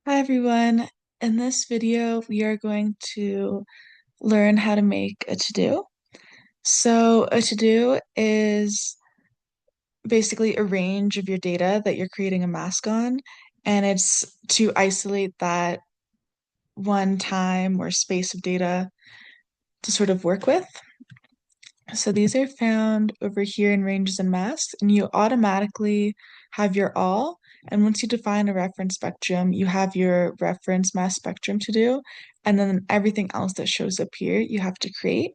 Hi everyone. In this video, we are going to learn how to make a to-do. So a to-do is basically a range of your data that you're creating a mask on, and it's to isolate that one time or space of data to sort of work with. So these are found over here in ranges and masks, and you automatically have your all. And once you define a reference spectrum, you have your reference mass spectrum to do, and then everything else that shows up here, you have to create.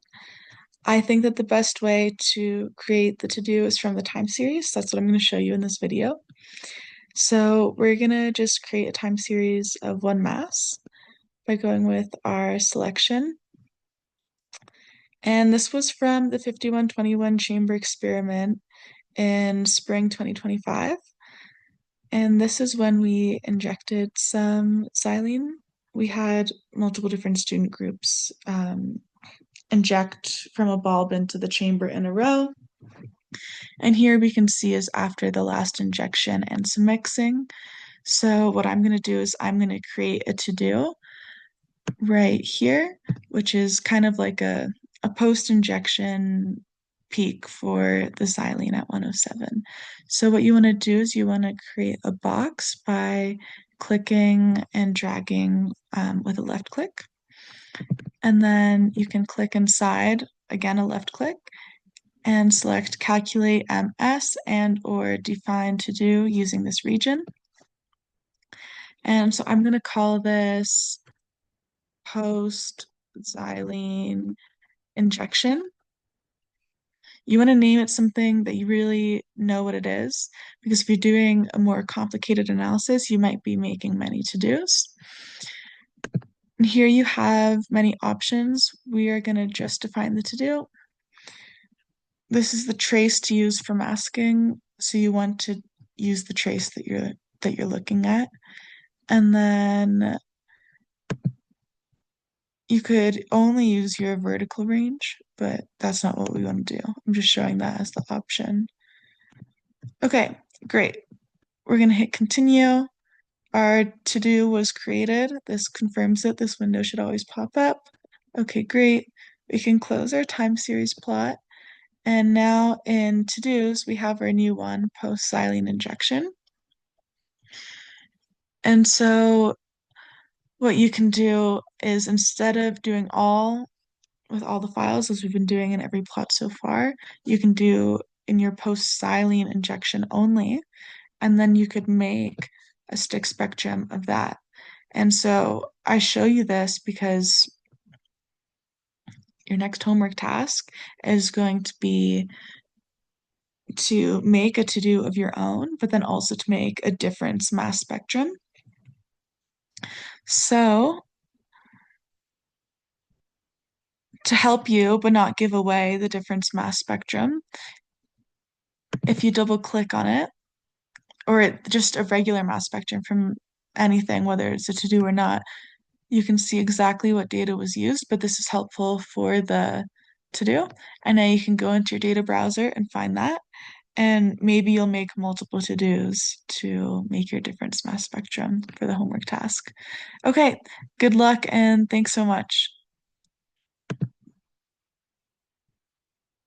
I think that the best way to create the to-do is from the time series. That's what I'm going to show you in this video. So we're going to just create a time series of one mass by going with our selection. And this was from the 5121 chamber experiment in spring 2025. And this is when we injected some xylene. We had multiple different student groups inject from a bulb into the chamber in a row. And here we can see is after the last injection and some mixing. So what I'm going to do is I'm going to create a to-do right here, which is kind of like a post-injection peak for the xylene at 107. So what you want to do is you want to create a box by clicking and dragging with a left click. And then you can click inside, again, a left click, and select Calculate MS and or Define To Do using this region. And so I'm going to call this post xylene injection. You want to name it something that you really know what it is, because if you're doing a more complicated analysis, you might be making many to-dos. And here you have many options. We are going to just define the to-do. This is the trace to use for masking, so you want to use the trace that you're looking at. And then you could only use your vertical range, but that's not what we want to do. I'm just showing that as the option. Okay, great. We're going to hit continue. Our to-do was created. This confirms it. This window should always pop up. Okay, great. We can close our time series plot. And now in to-dos, we have our new one, post-xylene injection. And so what you can do is instead of doing all with all the files as we've been doing in every plot so far, you can do in your post-xylene injection only, and then you could make a stick spectrum of that. And so I show you this because your next homework task is going to be to make a to-do of your own, but then also to make a difference mass spectrum. So to help you but not give away the difference mass spectrum, if you double click on it, or just a regular mass spectrum from anything, whether it's a to-do or not, you can see exactly what data was used, but this is helpful for the to-do. And now you can go into your data browser and find that, and maybe you'll make multiple to-dos to make your difference mass spectrum for the homework task. Okay, good luck and thanks so much.